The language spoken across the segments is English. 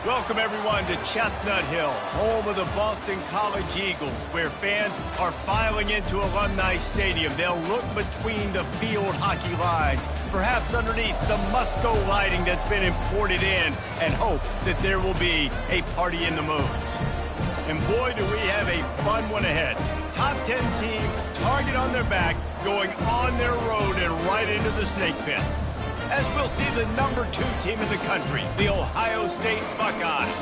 Welcome, everyone, to Chestnut Hill, home of the Boston College Eagles, where fans are filing into Alumni Stadium. They'll look between the field hockey lines, perhaps underneath the Musco lighting that's been imported in, and hope that there will be a party in the moons. And boy, do we have a fun one ahead. Top 10 team, target on their back, going on their road and right into the snake pit. As we'll see the number 2 team in the country, the Ohio State Buckeyes,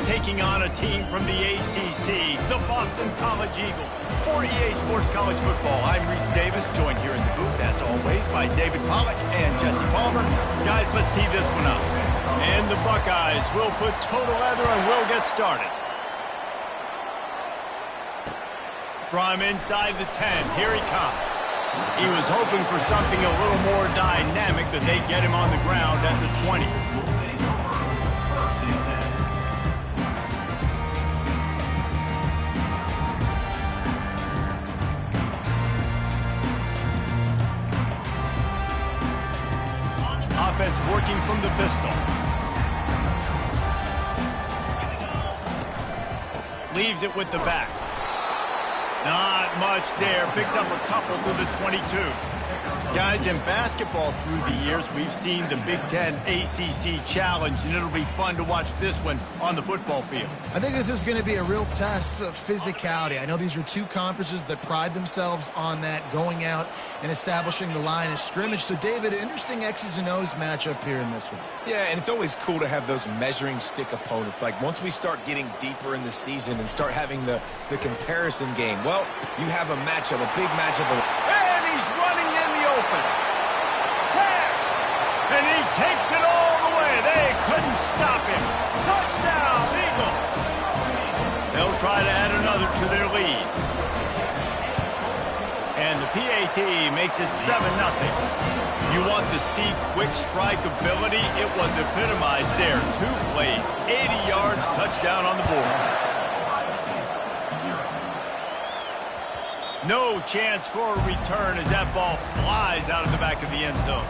taking on a team from the ACC, the Boston College Eagles. For EA Sports College Football, I'm Reese Davis, joined here in the booth, as always, by David Pollack and Jesse Palmer. Guys, let's tee this one up. And the Buckeyes will put total leather and we'll get started. From inside the 10, here he comes. He was hoping for something a little more dynamic, that they'd get him on the ground at the 20. Offense working from the pistol. Leaves it with the back. Not much there. Picks up a couple to the 22. Guys, in basketball through the years, we've seen the Big Ten ACC Challenge, and it'll be fun to watch this one on the football field. I think this is going to be a real test of physicality. I know these are two conferences that pride themselves on that, going out and establishing the line of scrimmage. So, David, interesting X's and O's matchup here in this one. Yeah, and it's always cool to have those measuring stick opponents. Like, once we start getting deeper in the season and start having the comparison game, well, you have a matchup, a big matchup. And he's running in the open. Tap! And he takes it all the way. They couldn't stop him. Touchdown, Eagles! They'll try to add another to their lead. And the PAT makes it 7-0. You want to see quick strike ability? It was epitomized there. 2 plays, 80 yards, touchdown on the board. No chance for a return as that ball flies out of the back of the end zone.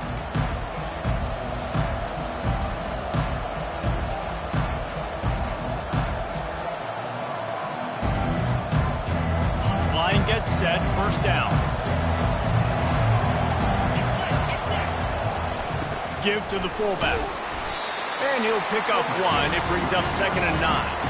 Line gets set, first down. Give to the fullback. And he'll pick up 1. It brings up 2nd and 9.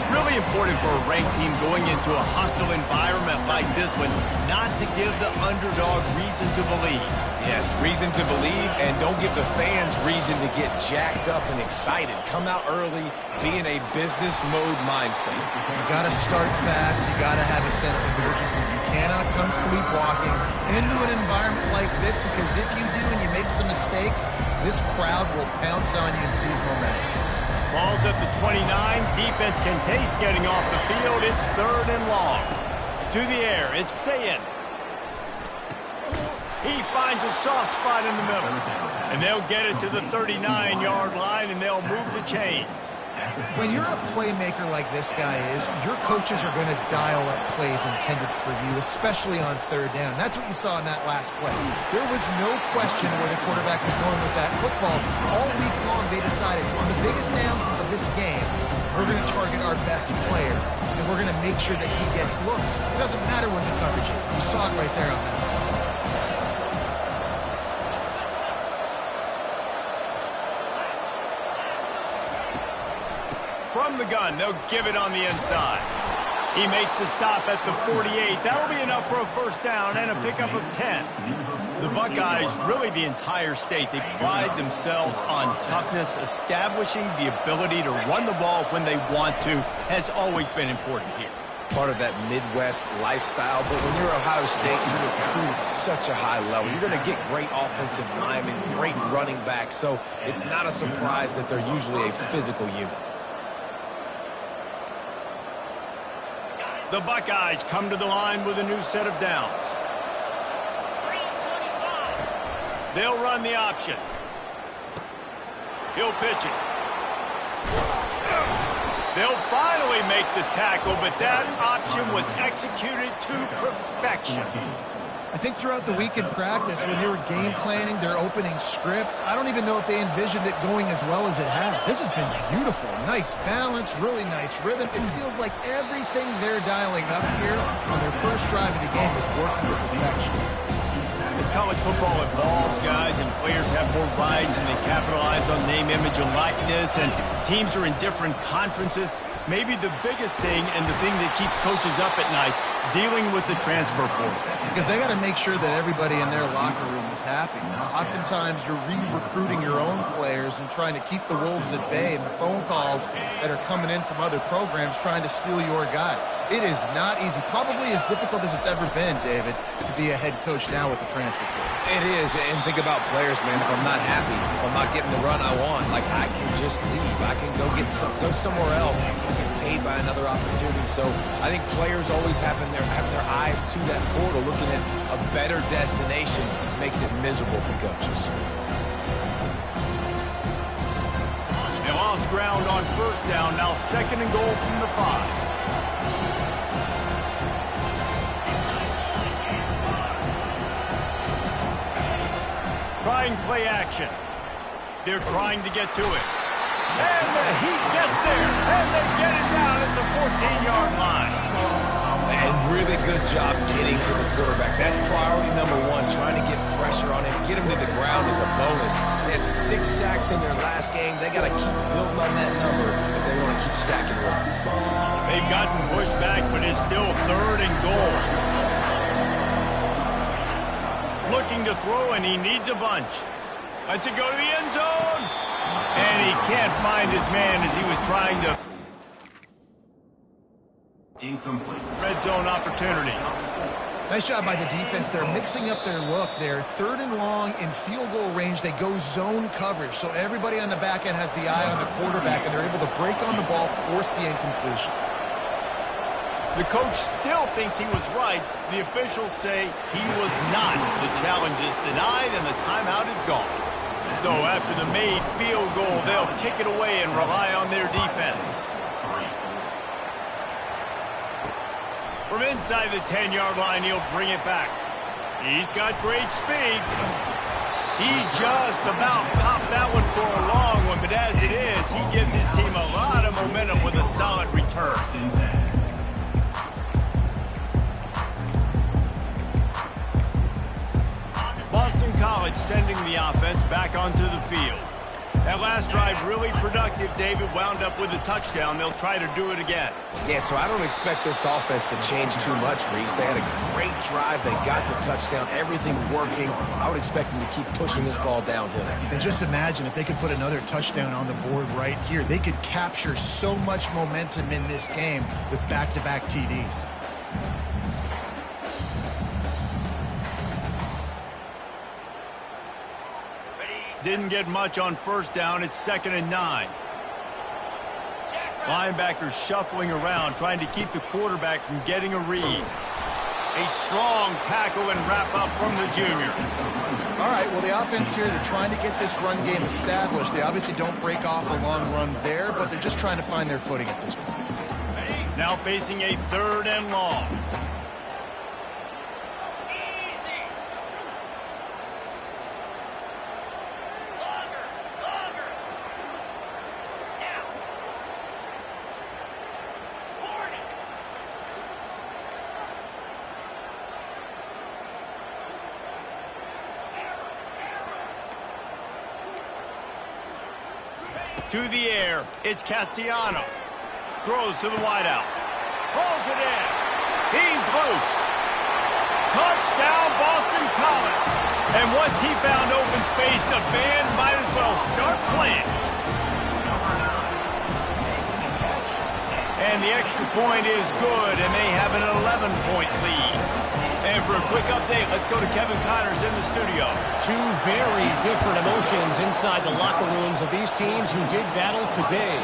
Really important for a ranked team going into a hostile environment like this one, not to give the underdog reason to believe. Yes, reason to believe, and don't give the fans reason to get jacked up and excited. Come out early, be in a business mode mindset. You got to start fast. You got to have a sense of urgency. You cannot come sleepwalking into an environment like this, because if you do and you make some mistakes, this crowd will pounce on you and seize momentum. Ball's at the 29. Defense can taste getting off the field. It's 3rd and long. To the air, it's Sayin. He finds a soft spot in the middle. And they'll get it to the 39-yard line, and they'll move the chains. When you're a playmaker like this guy is, your coaches are going to dial up plays intended for you, especially on 3rd down. That's what you saw in that last play. There was no question where the quarterback was going with that football. All week long, they decided, on the biggest downs of this game, we're going to target our best player, and we're going to make sure that he gets looks. It doesn't matter what the coverage is. You saw it right there on that. From the gun, they'll give it on the inside. He makes the stop at the 48. That'll be enough for a first down and a pickup of 10. The Buckeyes, really the entire state, they pride themselves on toughness. Establishing the ability to run the ball when they want to has always been important here. Part of that Midwest lifestyle, but when you're Ohio State, you recruit at such a high level. You're going to get great offensive linemen, great running backs, so it's not a surprise that they're usually a physical unit. The Buckeyes come to the line with a new set of downs. They'll run the option. He'll pitch it. They'll finally make the tackle, but that option was executed to perfection. I think throughout the week in practice, when they were game planning their opening script, I don't even know if they envisioned it going as well as it has. This has been beautiful. Nice balance, really nice rhythm. It feels like everything they're dialing up here on their first drive of the game is working to perfection. As college football evolves, guys, and players have more rights and they capitalize on name, image, and likeness, and teams are in different conferences, maybe the biggest thing and the thing that keeps coaches up at night, dealing with the transfer portal. Because they got to make sure that everybody in their locker room is happy. You know, oftentimes you're re-recruiting your own players and trying to keep the wolves at bay, and the phone calls that are coming in from other programs trying to steal your guys. It is not easy. Probably as difficult as it's ever been, David, to be a head coach now with the transfer portal. It is, and think about players, man. If I'm not happy, if I'm not getting the run I want, like, I can just leave. I can go somewhere else. I can get paid by another opportunity. So I think players always having their eyes to that portal, looking at a better destination, makes it miserable for coaches. They lost ground on first down. Now 2nd and goal from the 5. Trying play action. They're trying to get to it. And the Heat gets there. And they get it down at the 14-yard line. And really good job getting to the quarterback. That's priority number 1, trying to get pressure on him. Get him to the ground is a bonus. They had 6 sacks in their last game. They got to keep building on that number if they want to keep stacking wins. They've gotten pushed back, but it's still 3rd and goal. Looking to throw, and he needs a bunch. Lets it go to the end zone. And he can't find his man as he was trying to... Incomplete. Red zone opportunity. Nice job by the defense. They're mixing up their look. They're 3rd and long in field goal range. They go zone coverage. So everybody on the back end has the eye on the quarterback, and they're able to break on the ball, force the incompletion. The coach still thinks he was right. The officials say he was not. The challenge is denied, and the timeout is gone. So after the made field goal, they'll kick it away and rely on their defense. From inside the 10-yard line, he'll bring it back. He's got great speed. He just about popped that one for a long one, but as it is, he gives his team a lot of momentum with a solid return. Boston College sending the offense back onto the field. That last drive really productive. David wound up with a touchdown. They'll try to do it again. Yeah, so I don't expect this offense to change too much, Reese. They had a great drive. They got the touchdown. Everything working. I would expect them to keep pushing this ball downhill. And just imagine if they could put another touchdown on the board right here. They could capture so much momentum in this game with back-to-back TDs. Didn't get much on first down. It's 2nd and 9. Linebackers shuffling around, trying to keep the quarterback from getting a read. A strong tackle and wrap up from the junior. All right, well, the offense here, they're trying to get this run game established. They obviously don't break off a long run there, but they're just trying to find their footing at this point. Now facing a 3rd and long. To the air, it's Castellanos. Throws to the wideout. Pulls it in. He's loose. Touchdown, Boston College. And once he found open space, the band might as well start playing. And the extra point is good, and they have an 11-point lead. And for a quick update, let's go to Kevin Connors in the studio. 2 very different emotions inside the locker rooms of these teams who did battle today.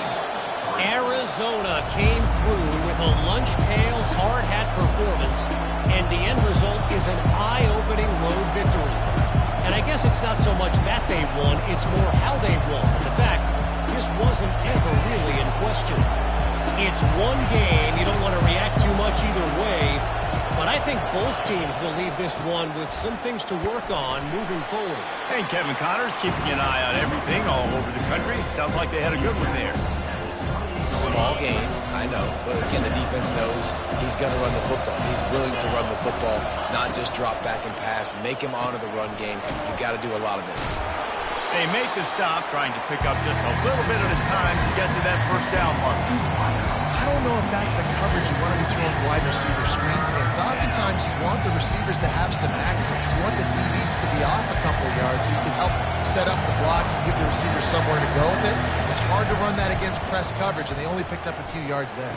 Arizona came through with a lunch pail hard hat performance, and the end result is an eye-opening road victory. And I guess it's not so much that they won, it's more how they won. In fact, this wasn't ever really in question. It's one game, you don't want to react too much either way, But I think both teams will leave this one with some things to work on moving forward. And Kevin Connors keeping an eye on everything all over the country. Sounds like they had a good one there. Small game, I know. But again, the defense knows he's going to run the football. He's willing to run the football, not just drop back and pass. Make him honor the run game. You've got to do a lot of this. They make the stop, trying to pick up just a little bit at a time to get to that first down mark. I don't know if that's the coverage you want to be throwing wide receiver screens against. Oftentimes, you want the receivers to have some access. You want the DBs to be off a couple of yards so you can help set up the blocks and give the receivers somewhere to go with it. It's hard to run that against press coverage, and they only picked up a few yards there.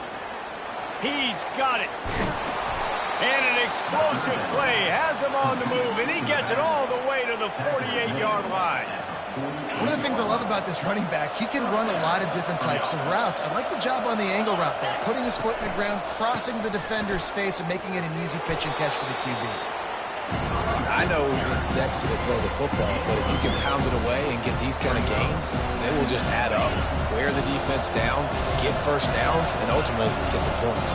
He's got it. And an explosive play has him on the move, and he gets it all the way to the 48-yard line. One of the things I love about this running back, he can run a lot of different types of routes. I like the job on the angle route there, putting his foot in the ground, crossing the defender's face, and making it an easy pitch and catch for the QB. I know it's sexy to throw the football, but if you can pound it away and get these kind of gains, they will just add up, wear the defense down, get first downs, and ultimately get some points.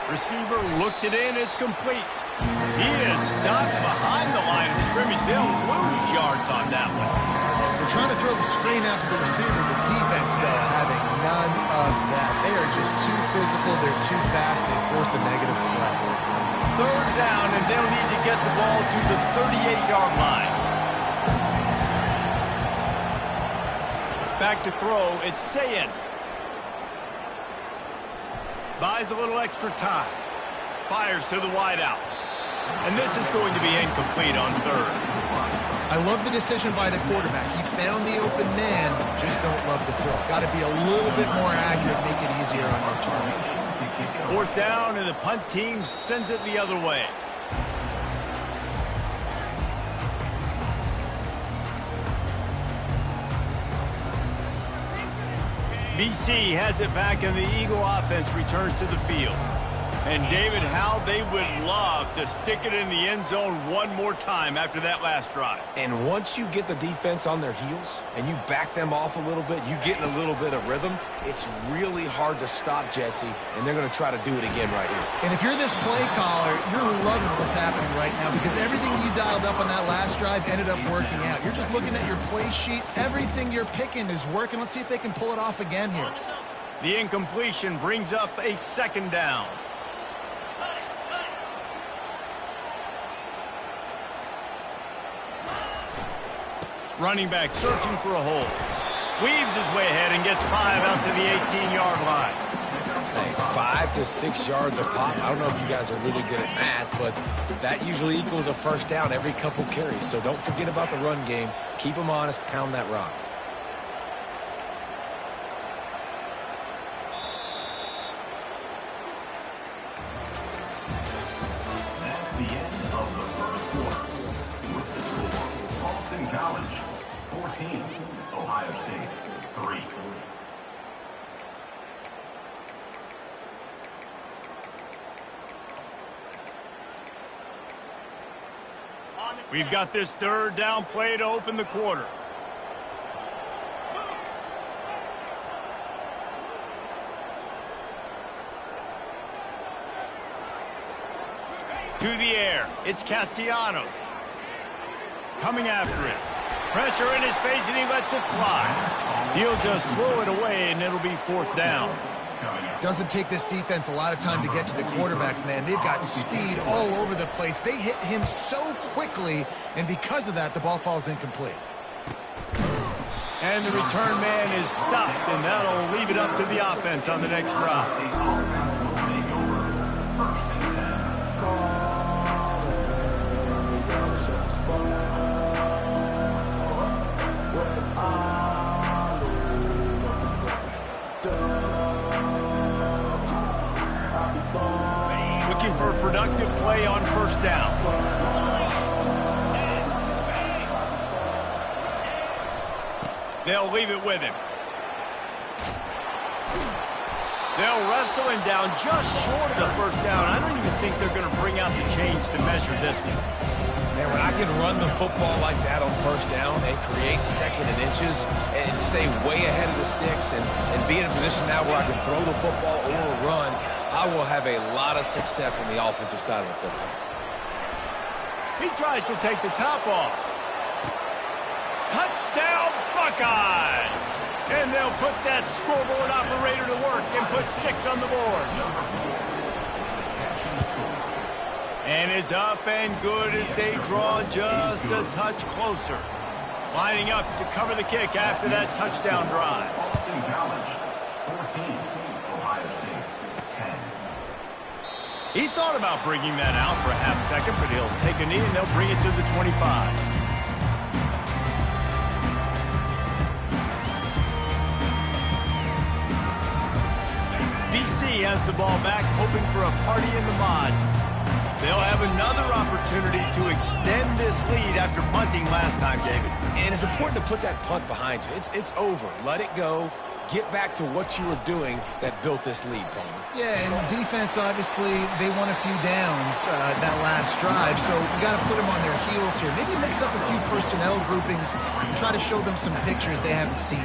Receiver looks it in. It's complete. He is stopped behind the line of scrimmage. They'll lose yards on that one. They're trying to throw the screen out to the receiver. The defense, though, having none of that. They are just too physical. They're too fast. They force a negative play. Third down, and they'll need to get the ball to the 38-yard line. Back to throw. It's Sayin. Buys a little extra time. Fires to the wideout. And this is going to be incomplete on third. I love the decision by the quarterback. He found the open man, just don't love the throw. Got to be a little bit more accurate, make it easier on your target. Fourth down, and the punt team sends it the other way. BC has it back, and the Eagle offense returns to the field. And, David, how they would love to stick it in the end zone one more time after that last drive. And once you get the defense on their heels and you back them off a little bit, you get in a little bit of rhythm, it's really hard to stop, Jesse, and they're going to try to do it again right here. And if you're this play caller, you're loving what's happening right now because everything you dialed up on that last drive ended up working out. You're just looking at your play sheet. Everything you're picking is working. Let's see if they can pull it off again here. The incompletion brings up a second down. Running back searching for a hole. Weaves his way ahead and gets 5 out to the 18-yard line. Hey, 5 to 6 yards a pop. I don't know if you guys are really good at math, but that usually equals a first down every couple carries. So don't forget about the run game. Keep them honest. Pound that rock. That's the end of the first quarter. With the score, Boston College 14, Ohio State 3. We've got this third down play to open the quarter. To the air, it's Castellanos. Coming after it. Pressure in his face, and he lets it fly. He'll just throw it away, and it'll be fourth down. Doesn't take this defense a lot of time to get to the quarterback, man. They've got speed all over the place. They hit him so quickly, and because of that, the ball falls incomplete. And the return man is stopped, and that'll leave it up to the offense on the next drive. Looking for a productive play on first down. They'll leave it with him. They'll wrestle him down just short of the first down. I don't even think they're going to bring out the chains to measure this one. Man, when I can run the football like that on first down and create second and inches and stay way ahead of the sticks and be in a position now where I can throw the football or run, I will have a lot of success on the offensive side of the football. He tries to take the top off. Touchdown, Buckeyes! And they'll put that scoreboard operator to work and put 6 on the board. And it's up and good as they draw just a touch closer. Lining up to cover the kick after that touchdown drive. Boston College, 14. Ohio State, 10. He thought about bringing that out for a half second, but he'll take a knee and they'll bring it to the 25. BC has the ball back, hoping for a party in the mods. They'll have another opportunity to extend this lead after punting last time, David. And it's important to put that punt behind you. It's over. Let it go. Get back to what you were doing that built this lead, Palmer. Yeah, and defense, obviously, they won a few downs that last drive, so you got to put them on their heels here. Maybe mix up a few personnel groupings and try to show them some pictures they haven't seen.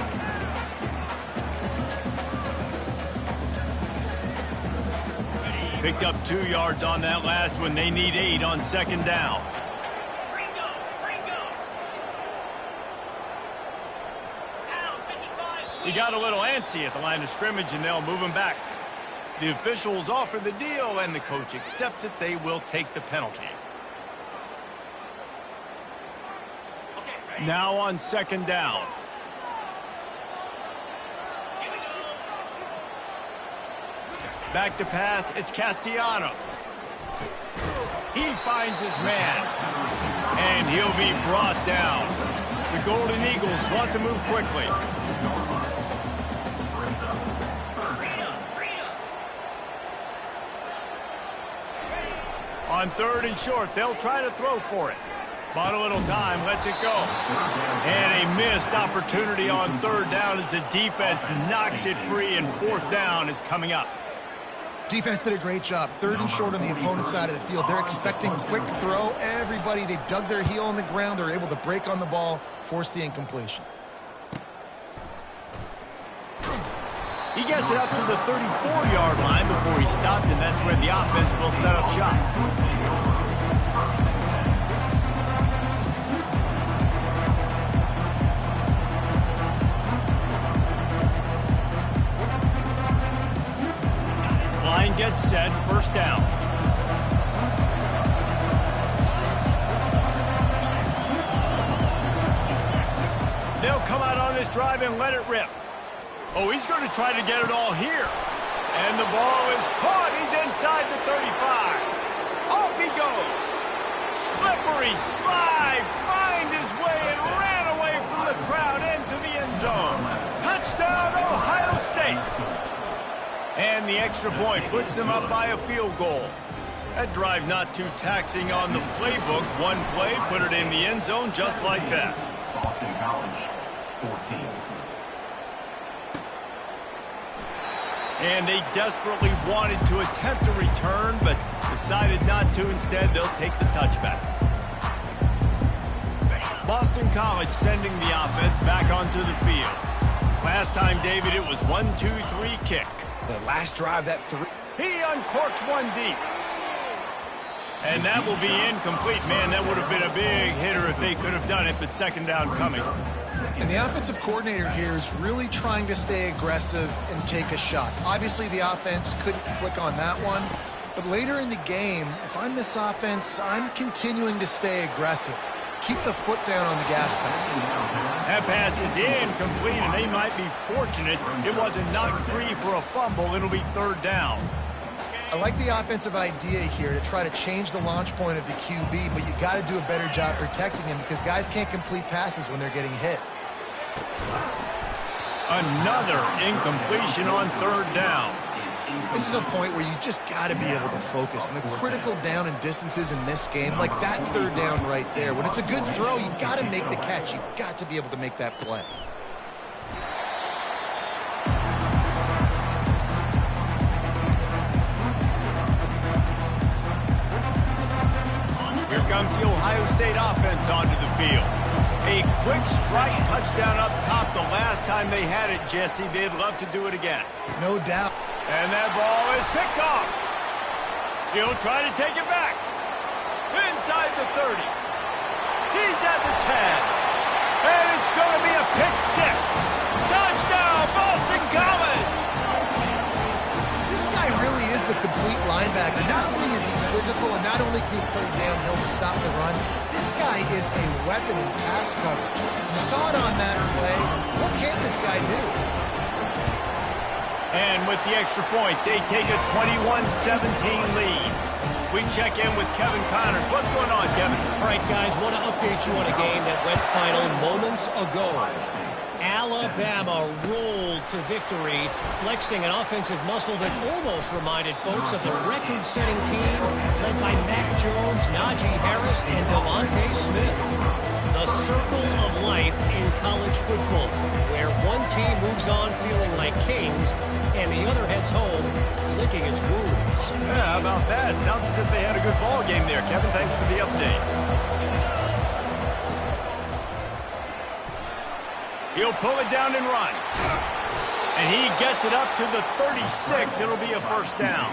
Picked up 2 yards on that last one. They need 8 on second down. He got a little antsy at the line of scrimmage, and they'll move him back. The officials offer the deal, and the coach accepts it. They will take the penalty. Now on second down. Back to pass, it's Castellanos. He finds his man, and he'll be brought down. The Golden Eagles want to move quickly. On third and short, they'll try to throw for it. Bought a little time, lets it go. And a missed opportunity on third down as the defense knocks it free, and fourth down is coming up. Defense did a great job. Third and short on the opponent's side of the field. They're expecting quick throw. Everybody, they dug their heel on the ground. They're able to break on the ball, force the incompletion. He gets it up to the 34-yard line before he stopped, and that's where the offense will set up shop. Line gets set, first down. They'll come out on this drive and let it rip. Oh, he's going to try to get it all here. And the ball is caught. He's inside the 35. Off he goes. Slippery slide. Find his way and ran away from the crowd into the end zone. Touchdown, Ohio State. And the extra point puts them up by a field goal. That drive not too taxing on the playbook. One play, put it in the end zone just like that. Boston College, 14. And they desperately wanted to attempt a return, but decided not to. Instead, they'll take the touchback. Boston College sending the offense back onto the field. Last time, David, it was 1-2-3 kick. The last drive, that 3. He uncorks one deep. And that will be incomplete. Man, that would have been a big hitter if they could have done it, but second down coming. And the offensive coordinator here is really trying to stay aggressive and take a shot. Obviously, the offense couldn't click on that one. But later in the game, if I'm this offense, I'm continuing to stay aggressive. Keep the foot down on the gas pedal. That pass is incomplete, and they might be fortunate it wasn't knocked free for a fumble. It'll be third down. I like the offensive idea here to try to change the launch point of the QB, but you got to do a better job protecting him because guys can't complete passes when they're getting hit. Another incompletion on third down. This is a point where you just got to be able to focus. And the critical down and distances in this game, like that third down right there, when it's a good throw, you got to make the catch. You've got to be able to make that play. comes the Ohio State offense onto the field. A quick strike touchdown up top the last time they had it, Jesse. They'd love to do it again. No doubt. And that ball is picked off. He'll try to take it back. Inside the 30. He's at the 10. And it's going to be a pick six. Touchdown, Boston College! This guy really is the complete linebacker. Not only is he physical and not only can he play downhill to stop the run, this guy is a weapon in pass coverage. You saw it on that play. What can this guy do? And with the extra point, they take a 21-17 lead. We check in with Kevin Connors. What's going on, Kevin? All right, guys, want to update you on a game that went final moments ago. Alabama rolled to victory, flexing an offensive muscle that almost reminded folks of the record-setting team led by Mac Jones, Najee Harris, and Devontae Smith. The circle of life in college football, where one team moves on feeling like kings and the other heads home licking its wounds. Yeah, how about that? Sounds as if they had a good ball game there. Kevin, thanks for the update. He'll pull it down and run. And he gets it up to the 36. It'll be a first down.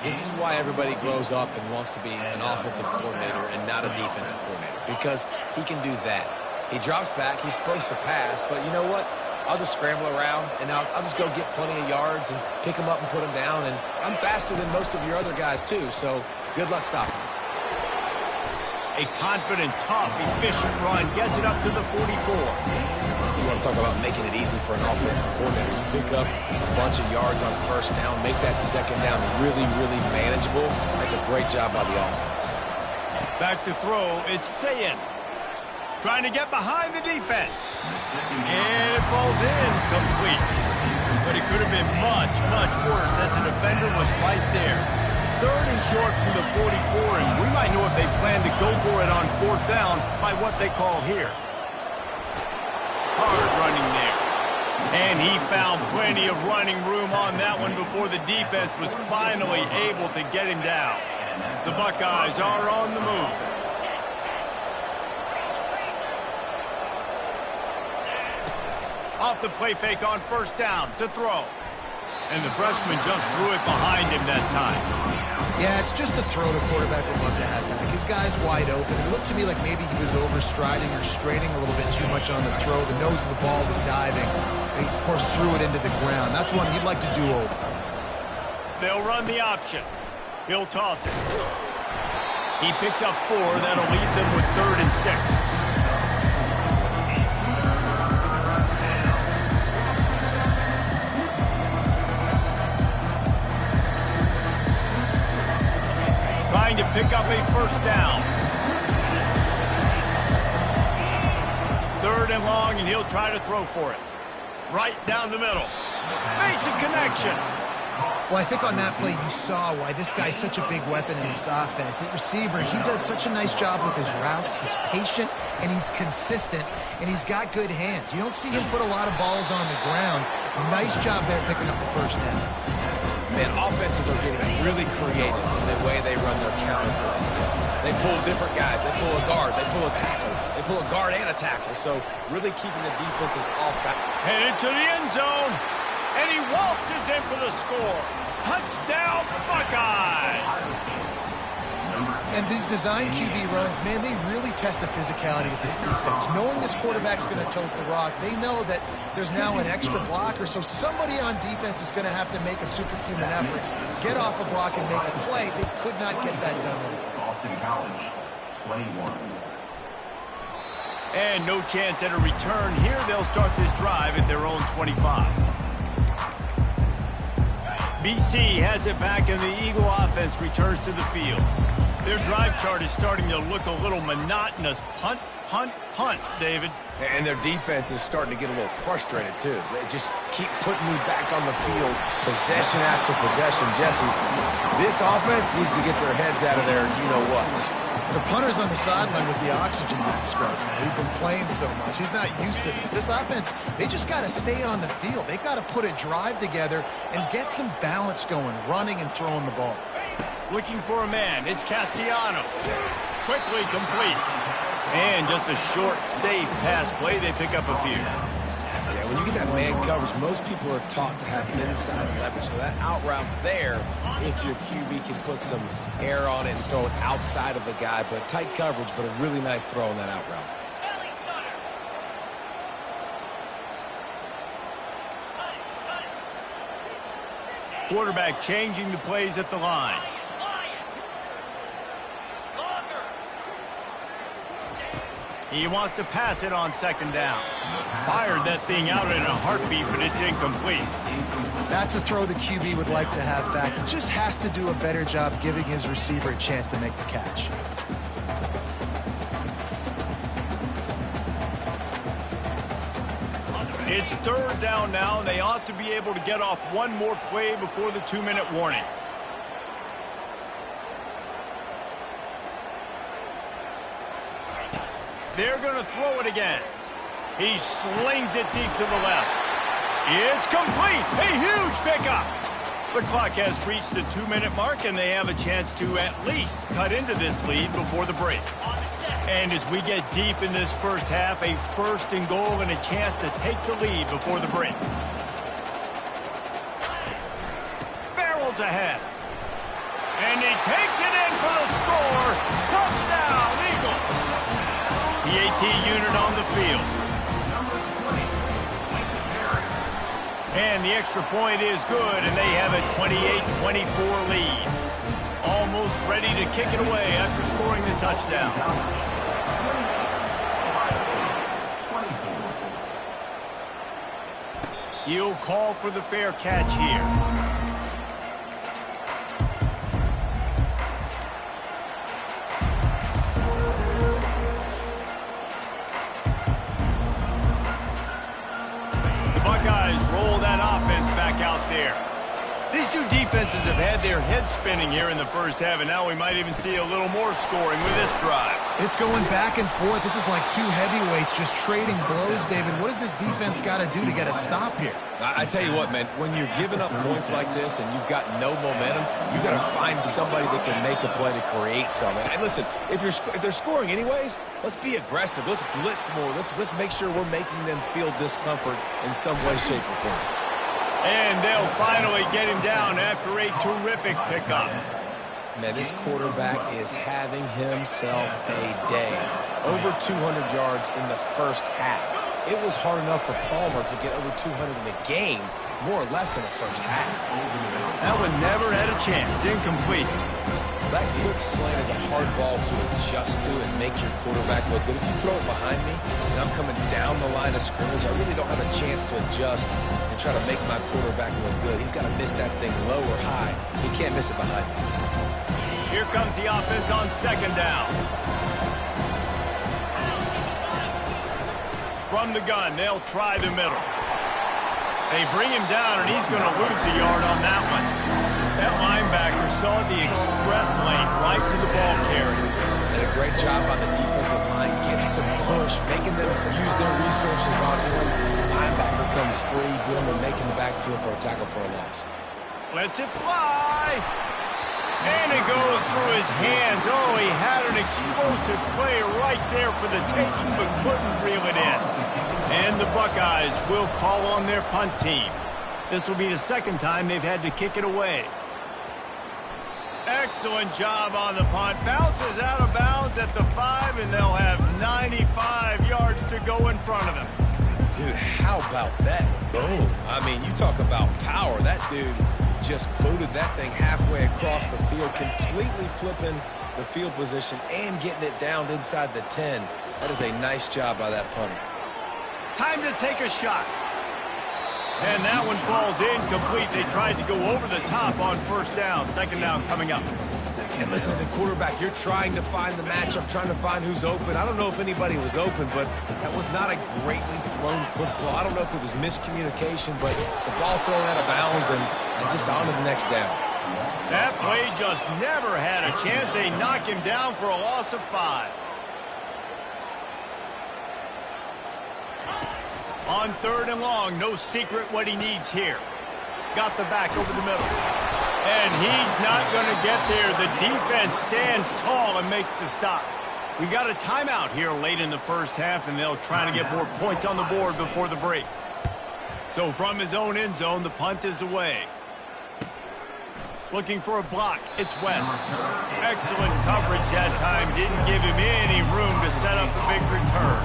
This is why everybody grows up and wants to be an offensive coordinator and not a defensive coordinator, because he can do that. He drops back. He's supposed to pass, but you know what? I'll just scramble around, and I'll just go get plenty of yards and pick them up and put them down, and I'm faster than most of your other guys, too, so good luck stopping me. A confident, tough, efficient run gets it up to the 44. You want to talk about making it easy for an offensive coordinator. You pick up a bunch of yards on first down, make that second down really, really manageable. That's a great job by the offense. Back to throw, it's Sayin. Trying to get behind the defense. And it falls in complete. But it could have been much, much worse as the defender was right there. Third and short from the 44, and we might know if they plan to go for it on fourth down by what they call here. Hard running there. And he found plenty of running room on that one before the defense was finally able to get him down. The Buckeyes are on the move. Off the play fake on first down to throw. And the freshman just threw it behind him that time. Yeah, it's just the throw the quarterback would love to have back. His guy's wide open. It looked to me like maybe he was overstriding or straining a little bit too much on the throw. The nose of the ball was diving. And he, of course, threw it into the ground. That's one you'd like to do over. They'll run the option. He'll toss it. He picks up 4. That'll leave them with 3rd and 6. Trying to pick up a first down. 3rd and long, and he'll try to throw for it. Right down the middle. Makes a connection. Well, I think on that play you saw why this guy's such a big weapon in this offense. At receiver, he does such a nice job with his routes. He's patient, and he's consistent, and he's got good hands. You don't see him put a lot of balls on the ground. Nice job there picking up the first down. Man, offenses are getting really creative in the way they run their counter plays. They pull different guys. They pull a guard. They pull a tackle. They pull a guard and a tackle. So really keeping the defenses off back. Headed to the end zone. And he waltzes in for the score. Touchdown, Buckeyes! And these design QB runs, man, they really test the physicality of this defense. Knowing this quarterback's going to tote the rock, they know that there's now an extra blocker, so somebody on defense is going to have to make a superhuman effort, get off a block and make a play. They could not get that done right. Boston College, 21. And no chance at a return here. They'll start this drive at their own 25. BC has it back, and the Eagle offense returns to the field. Their drive chart is starting to look a little monotonous. Punt, punt, punt, David. And their defense is starting to get a little frustrated, too. They just keep putting me back on the field, possession after possession. Jesse, this offense needs to get their heads out of their you-know-whats. The punter's on the sideline with the oxygen mask right now. He's been playing so much. He's not used to this. This offense, they just got to stay on the field. They've got to put a drive together and get some balance going, running and throwing the ball. Looking for a man. It's Castellanos. quickly complete. And just a short, safe pass play. They pick up a few. Yeah, when you get that man coverage, most people are taught to have inside leverage. So that out route's there if your QB can put some air on it and throw it outside of the guy. But tight coverage, but a really nice throw on that out route. Quarterback changing the plays at the line. He wants to pass it on second down. Fired that thing out in a heartbeat, but it's incomplete. That's a throw the QB would like to have back. He just has to do a better job giving his receiver a chance to make the catch. It's third down now, and they ought to be able to get off one more play before the 2-minute warning. They're going to throw it again. He slings it deep to the left. It's complete. A huge pickup. The clock has reached the 2-minute mark, and they have a chance to at least cut into this lead before the break. And as we get deep in this first half, a first and goal and a chance to take the lead before the break. Barrels ahead. And he takes it in for the score. Touchdown, Eagles. The AT unit on the field. And the extra point is good, and they have a 28-24 lead. Almost ready to kick it away after scoring the touchdown. He'll call for the fair catch here. Out there. These two defenses have had their heads spinning here in the first half, and now we might even see a little more scoring with this drive. It's going back and forth. This is like two heavyweights just trading blows, David. What does this defense got to do to get a stop here? I tell you what, man, when you're giving up points like this and you've got no momentum, you got to find somebody that can make a play to create something. And listen, if they're scoring anyways, let's be aggressive. Let's blitz more. Let's make sure we're making them feel discomfort in some way, shape, or form. And they'll finally get him down after a terrific pickup. Man, this quarterback is having himself a day. Over 200 yards in the first half. It was hard enough for Palmer to get over 200 in a game, more or less in the first half. That one never had a chance. Incomplete. That quick slant is a hard ball to adjust to and make your quarterback look good. If you throw it behind me and I'm coming down the line of scrimmage, I really don't have a chance to adjust and try to make my quarterback look good. He's got to miss that thing low or high. He can't miss it behind me. Here comes the offense on second down. From the gun, they'll try the middle. They bring him down, and he's going to lose a yard on that one. That linebacker saw the express lane right to the ball carrier. Did a great job on the defensive line, getting some push, making them use their resources on him. Linebacker comes free, good and making the backfield for a tackle for a loss. Lets it fly. And it goes through his hands. Oh, he had an explosive play right there for the taking, but couldn't reel it in. And the Buckeyes will call on their punt team. This will be the second time they've had to kick it away. Excellent job on the punt. Bounces out of bounds at the 5, and they'll have 95 yards to go in front of them. Dude, how about that boom? I mean, you talk about power. That dude just booted that thing halfway across the field, completely flipping the field position and getting it down inside the 10. That is a nice job by that punter. Time to take a shot. And that one falls incomplete. They tried to go over the top on first down. Second down coming up. And listen, as a quarterback, you're trying to find the matchup, trying to find who's open. I don't know if anybody was open, but that was not a greatly thrown football. I don't know if it was miscommunication, but the ball thrown out of bounds and just on to the next down. That play just never had a chance. They knock him down for a loss of 5. On third and long, no secret what he needs here. Got the back over the middle. And he's not going to get there. The defense stands tall and makes the stop. We got a timeout here late in the first half, and they'll try to get more points on the board before the break. So from his own end zone, the punt is away. Looking for a block, it's West. Excellent coverage that time. Didn't give him any room to set up a big return.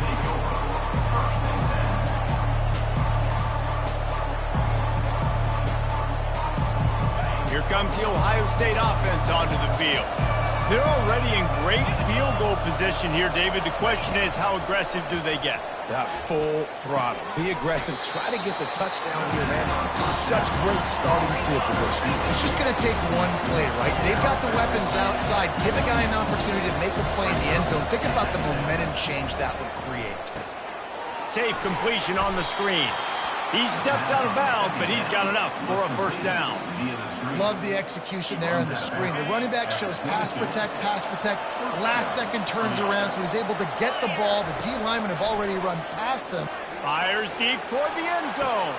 Here comes the Ohio State offense onto the field. They're already in great field goal position here, David. The question is, how aggressive do they get? Full throttle. Be aggressive. Try to get the touchdown here, man. Such great starting field position. It's just going to take one play, right? They've got the weapons outside. Give a guy an opportunity to make a play in the end zone. Think about the momentum change that would create. Safe completion on the screen. He steps out of bounds, but he's got enough for a first down. Love the execution there on the screen. The running back shows pass protect. Last second turns around, so he's able to get the ball. The D linemen have already run past him. Fires deep toward the end zone.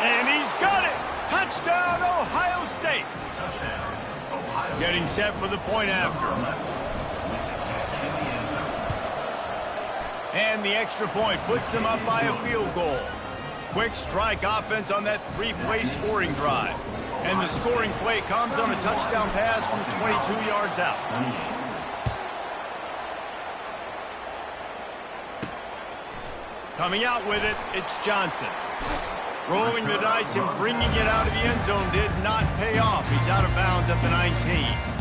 And he's got it. Touchdown, Ohio State. Getting set for the point after. And the extra point puts them up by a field goal. Quick strike offense on that three-play scoring drive. And the scoring play comes on a touchdown pass from 22 yards out. Coming out with it, it's Johnson. Rolling the dice and bringing it out of the end zone did not pay off. He's out of bounds at the 19.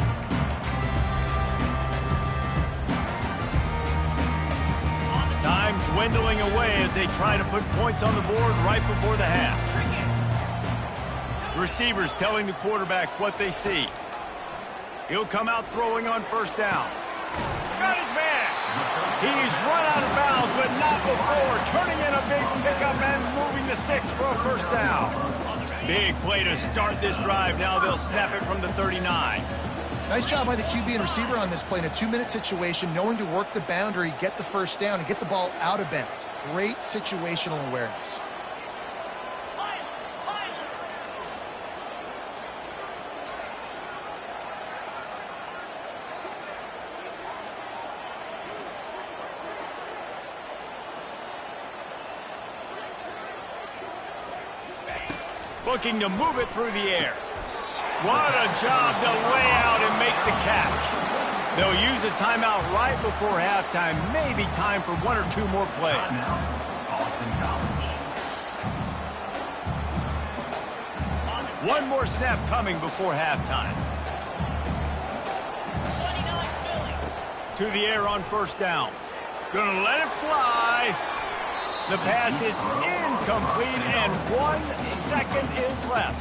Time dwindling away as they try to put points on the board right before the half. Receivers telling the quarterback what they see. He'll come out throwing on first down. Got his man. He's run out of bounds, but not before. Turning in a big pickup and moving the sticks for a first down. Big play to start this drive. Now they'll snap it from the 39. Nice job by the QB and receiver on this play in a 2-minute situation, knowing to work the boundary, get the first down, and get the ball out of bounds. Great situational awareness. Looking to move it through the air. What a job to lay out and make the catch. They'll use a timeout right before halftime. Maybe time for one or two more plays. One more snap coming before halftime. To the air on first down. Gonna let it fly. The pass is incomplete, and 1 second is left.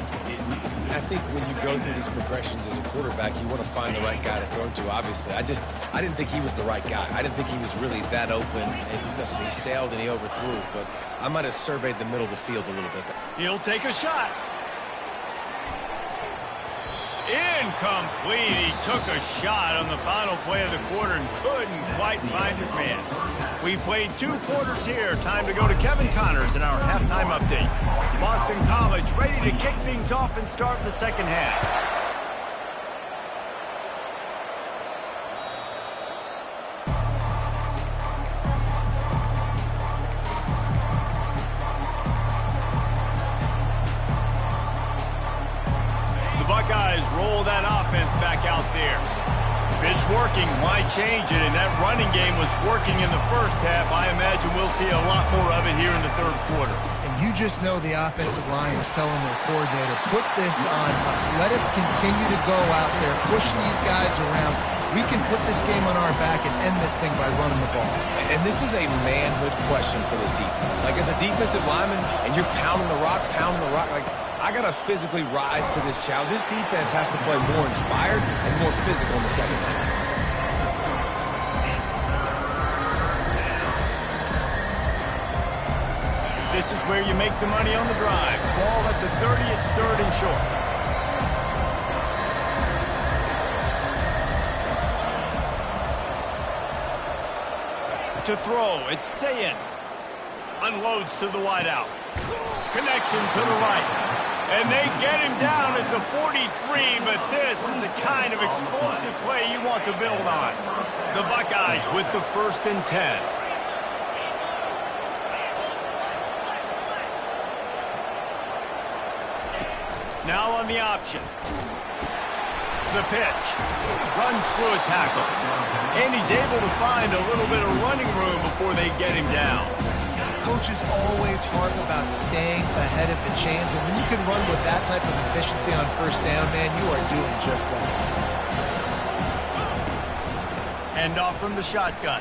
I think when you go through these progressions as a quarterback, you want to find the right guy to throw to, obviously. I didn't think he was the right guy. I didn't think he was really that open. And listen, he sailed and he overthrew, but I might have surveyed the middle of the field a little bit. He'll take a shot. Incomplete. He took a shot on the final play of the quarter and couldn't quite find his man. We played 2 quarters here. Time to go to Kevin Connors in our halftime update. Boston College ready to kick things off and start the second half. Buckeyes roll that offense back out there. If it's working, why change it? And that running game was working in the first half. I imagine we'll see a lot more of it here in the third quarter. And you just know the offensive line is telling their coordinator, put this on us. Let us continue to go out there, push these guys around. We can put this game on our back and end this thing by running the ball. And this is a manhood question for this defense. Like, as a defensive lineman, and you're pounding the rock, like, I got to physically rise to this challenge. This defense has to play more inspired and more physical in the second half. This is where you make the money on the drive. Ball at the 30, it's 3rd and short. To throw, it's Sayin. Unloads to the wideout. Connection to the right. And they get him down at the 43, but this is the kind of explosive play you want to build on. The Buckeyes with the 1st and 10. Now on the option. The pitch. Runs through a tackle. And he's able to find a little bit of running room before they get him down. Coaches always harp about staying ahead of the chains, and when you can run with that type of efficiency on 1st down, man, you are doing just that. Hand off from the shotgun.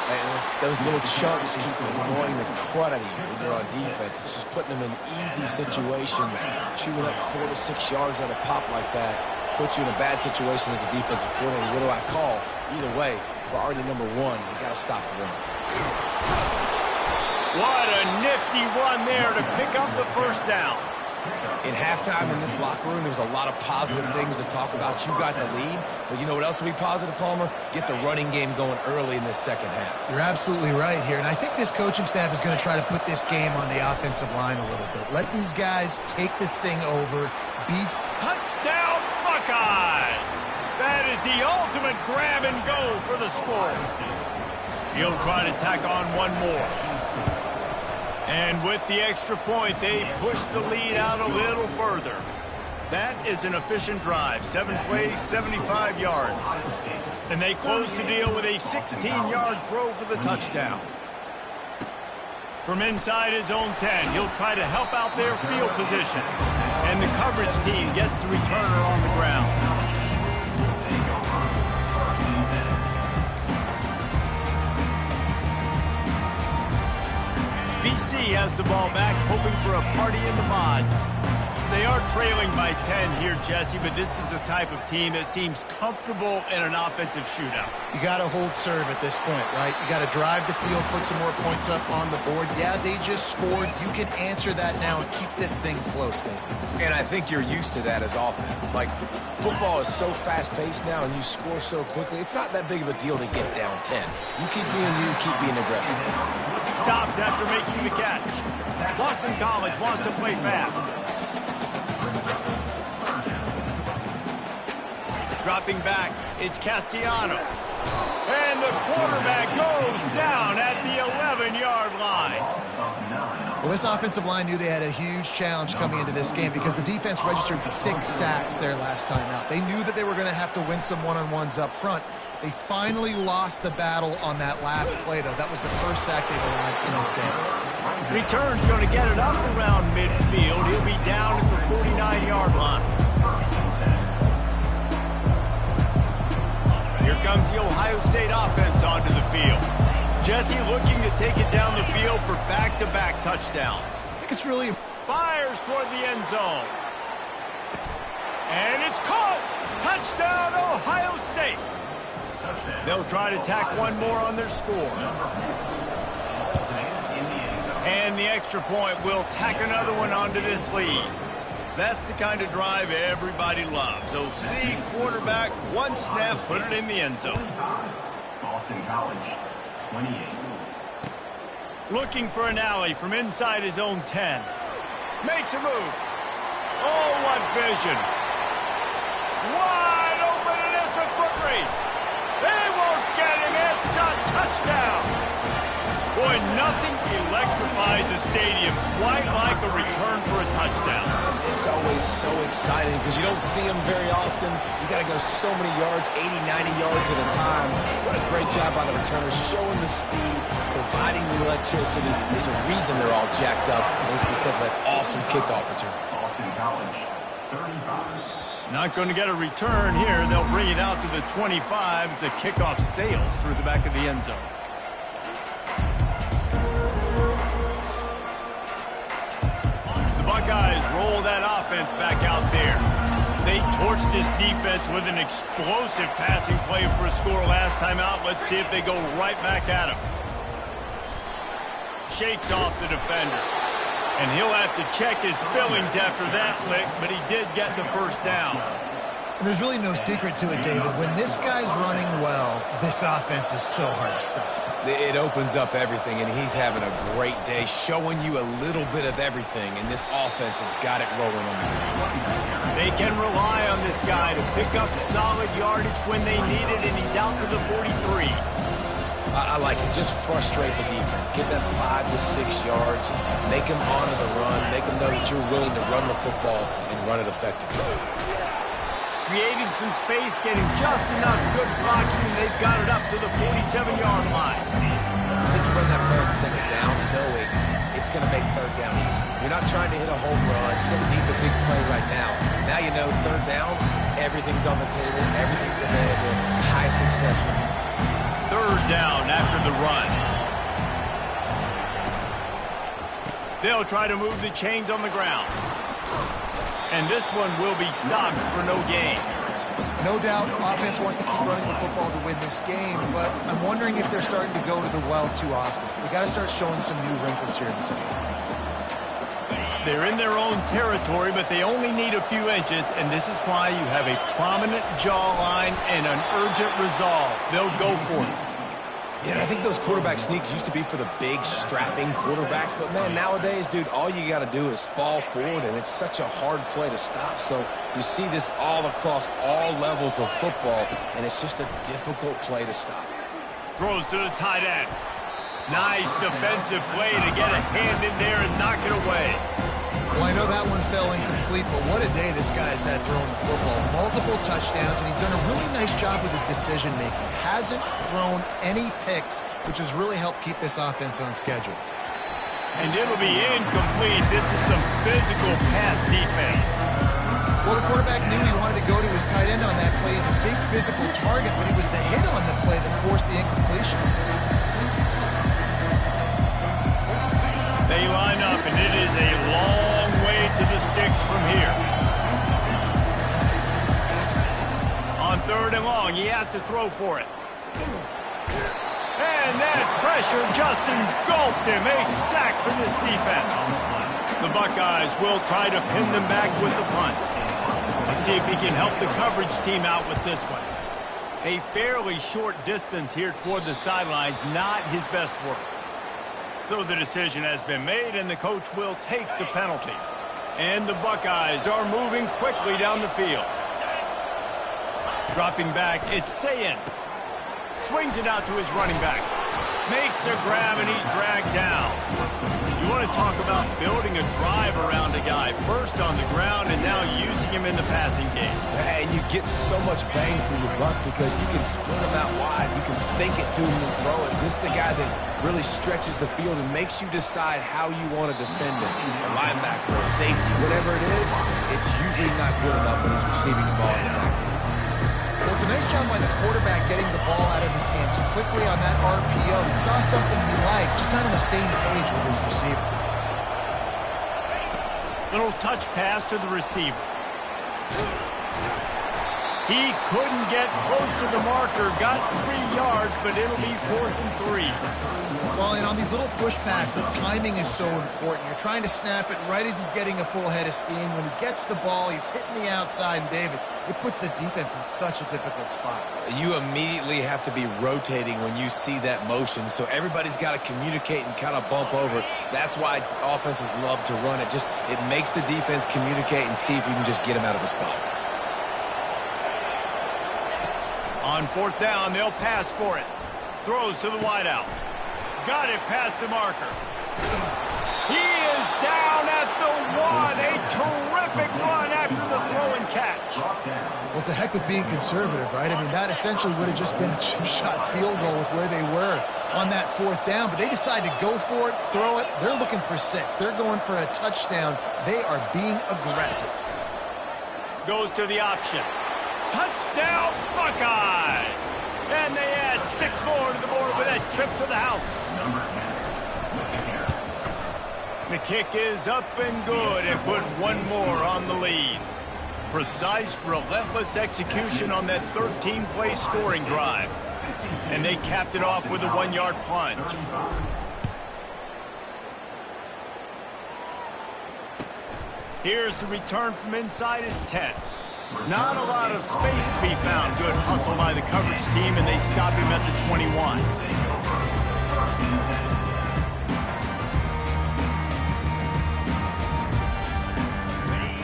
And those little chunks keep annoying the crud out of you when you're on defense. It's just putting them in easy situations. Chewing up 4 to 6 yards on a pop like that puts you in a bad situation as a defensive coordinator. What do I call? Either way, priority number 1, we got to stop the run. What a nifty run there to pick up the 1st down. In halftime in this locker room, there was a lot of positive things to talk about. You got the lead, but you know what else will be positive, Palmer? Get the running game going early in this 2nd half. You're absolutely right here, and I think this coaching staff is going to try to put this game on the offensive line a little bit. Let these guys take this thing over. Touchdown, Buckeyes! That is the ultimate grab and go for the score. He'll try to tack on one more. And with the extra point, they push the lead out a little further. That is an efficient drive. 7 plays, 75 yards. And they close the deal with a 16-yard throw for the touchdown. From inside his own 10, he'll try to help out their field position. And the coverage team gets the returner on the ground. BC has the ball back, hoping for a party in the mods. They are trailing by 10 here, Jesse, but this is the type of team that seems comfortable in an offensive shootout. You got to hold serve at this point, right? You got to drive the field, put some more points up on the board. Yeah, they just scored. You can answer that now and keep this thing close, Dave. And I think you're used to that as offense. Like, football is so fast-paced now and you score so quickly, it's not that big of a deal to get down 10. You keep being aggressive. Stopped after making the catch. Boston College wants to play fast. Dropping back, it's Castellanos. And the quarterback goes down at the 11-yard line. Well, this offensive line knew they had a huge challenge coming into this game because the defense registered 6 sacks their last time out. They knew that they were going to have to win some one-on-ones up front. They finally lost the battle on that last play, though. That was the first sack they've allowed in this game. Return's going to get it up around midfield. He'll be down at the 49-yard line. Here comes the Ohio State offense onto the field. Jesse looking to take it down the field for back-to-back touchdowns. I think it's really... Fires toward the end zone. And it's caught! Touchdown, Ohio State! They'll try to tack one more on their score. And the extra point will tack another one onto this lead. That's the kind of drive everybody loves. OC, quarterback, one snap, put it in the end zone. Boston College, 28. Looking for an alley from inside his own 10. Makes a move. Oh, what vision. Wide open, and it's a foot race. They won't get him. It's a touchdown. Boy, nothing electrifies a stadium quite like a return for a touchdown. It's always so exciting because you don't see them very often. You got to go so many yards, 80, 90 yards at a time. What a great job by the returners, showing the speed, providing the electricity. There's a reason they're all jacked up, and it's because of that awesome kickoff return. Boston College, 35. Not going to get a return here. They'll bring it out to the 25 as the kickoff sails through the back of the end zone. Buckeyes roll that offense back out there. They torched this defense with an explosive passing play for a score last time out. Let's see if they go right back at him. Shakes off the defender. And he'll have to check his fillings after that lick, but he did get the first down. And there's really no secret to it, David. When this guy's running well, this offense is so hard to stop. It opens up everything, and he's having a great day, showing you a little bit of everything, and this offense has got it rolling on the ground. They can rely on this guy to pick up solid yardage when they need it, and he's out to the 43. I like it. Just frustrate the defense. Get that 5 to 6 yards. Make them honor the run. Make them know that you're willing to run the football and run it effectively. Creating some space, getting just enough good blocking, and they've got it up to the 47-yard line. I think you run that play on second down knowing it's going to make third down easy. You're not trying to hit a home run. You don't need the big play right now. Now you know third down, everything's on the table, everything's available, high success rate. Third down after the run. They'll try to move the chains on the ground. And this one will be stopped for no gain. No doubt, offense wants to keep running the football to win this game, but I'm wondering if they're starting to go to the well too often. They got to start showing some new wrinkles here in the second half. They're in their own territory, but they only need a few inches, and this is why you have a prominent jawline and an urgent resolve. They'll go for it. Yeah, and I think those quarterback sneaks used to be for the big, strapping quarterbacks. But, man, nowadays, dude, all you got to do is fall forward, and it's such a hard play to stop. So you see this all across all levels of football, and it's just a difficult play to stop. Throws to the tight end. Nice defensive play to get a hand in there and knock it away. Well, I know that one fell incomplete, but what a day this guy's had throwing the football. Multiple touchdowns, and he's done a really nice job with his decision-making. Hasn't thrown any picks, which has really helped keep this offense on schedule. And it'll be incomplete. This is some physical pass defense. Well, the quarterback knew he wanted to go to his tight end on that play. He's a big physical target, but it was the hit on the play that forced the incompletion. They line up, and it is a long way to the sticks from here. On third and long, he has to throw for it. And that pressure just engulfed him. A sack for this defense. The Buckeyes will try to pin them back with the punt. Let's see if he can help the coverage team out with this one. A fairly short distance here toward the sidelines, not his best work. So the decision has been made, and the coach will take the penalty. And the Buckeyes are moving quickly down the field. Dropping back, it's Sayin. Swings it out to his running back. Makes a grab, and he's dragged down. You want to talk about building a drive around a guy. First on the ground, and now using him in the passing game. And you get so much bang for your buck because you can split him out wide. You can fake it to him and throw it. This is the guy that really stretches the field and makes you decide how you want to defend him. A linebacker, a safety, whatever it is, it's usually not good enough when he's receiving the ball in the backfield. Well, it's a nice job by the quarterback getting the ball out of his hands quickly on that RPO. He saw something he liked, just not on the same page with his receiver. Little touch pass to the receiver. He couldn't get close to the marker. Got 3 yards, but it'll be 4th and 3. Well, and on these little push passes, timing is so important. You're trying to snap it right as he's getting a full head of steam. When he gets the ball, he's hitting the outside, and David, it puts the defense in such a difficult spot. You immediately have to be rotating when you see that motion, so everybody's got to communicate and kind of bump over. That's why offenses love to run it. It makes the defense communicate and see if you can just get him out of the spot. On 4th down, they'll pass for it. Throws to the wideout. Got it past the marker. He is down at the 1. A terrific run after the throw and catch. Well, it's a heck with being conservative, right? I mean, that essentially would have just been a chip shot field goal with where they were on that 4th down. But they decide to go for it, throw it. They're looking for 6. They're going for a touchdown. They are being aggressive. Goes to the option. Touchdown, Buckeyes! And they add 6 more to the board with that trip to the house. The kick is up and good and put 1 more on the lead. Precise, relentless execution on that 13-play scoring drive. And they capped it off with a 1-yard plunge. Here's the return from inside his 10. Not a lot of space to be found. Good hustle by the coverage team, and they stop him at the 21.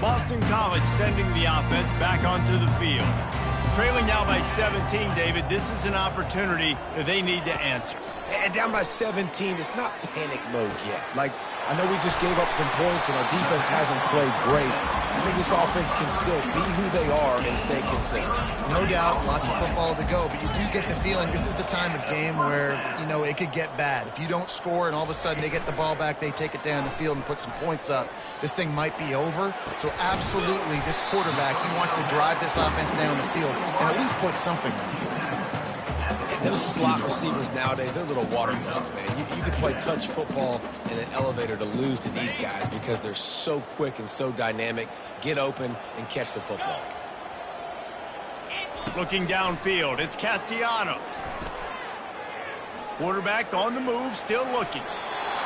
Boston College sending the offense back onto the field. Trailing now by 17, David. This is an opportunity that they need to answer. And down by 17, it's not panic mode yet. Like, I know we just gave up some points and our defense hasn't played great. I think this offense can still be who they are and stay consistent. No doubt, lots of football to go, but you do get the feeling this is the time of game where, you know, it could get bad. If you don't score and all of a sudden they get the ball back, they take it down the field and put some points up, this thing might be over. So absolutely, this quarterback, he wants to drive this offense down the field and at least put something on the field. Those slot receivers nowadays, they're little water guns, man. You can play touch football in an elevator to lose to these guys because they're so quick and so dynamic. Get open and catch the football. Looking downfield, it's Castellanos. Quarterback on the move, still looking.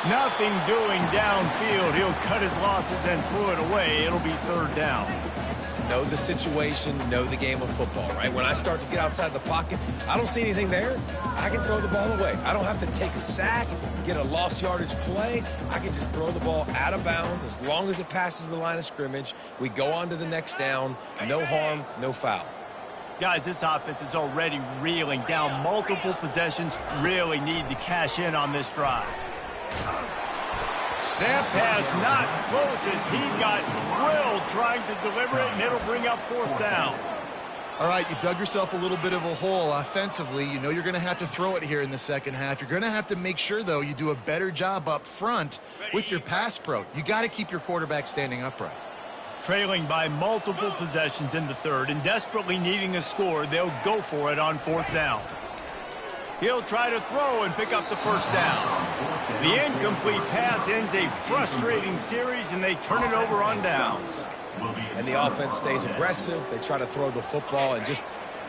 Nothing doing downfield. He'll cut his losses and pull it away. It'll be third down. Know the situation, know the game of football, right? When I start to get outside the pocket, I don't see anything there, I can throw the ball away. I don't have to take a sack, get a lost yardage play. I can just throw the ball out of bounds as long as it passes the line of scrimmage. We go on to the next down. No harm, no foul. Guys, this offense is already reeling down multiple possessions. Really need to cash in on this drive. That pass not close as he got drilled trying to deliver it, and it'll bring up fourth down. All right, you've dug yourself a little bit of a hole offensively. You know you're going to have to throw it here in the second half. You're going to have to make sure, though, you do a better job up front with your pass pro. You got to keep your quarterback standing upright. Trailing by multiple possessions in the third and desperately needing a score, they'll go for it on fourth down. He'll try to throw and pick up the first down. The incomplete pass ends a frustrating series, and they turn it over on downs. And the offense stays aggressive. They try to throw the football and just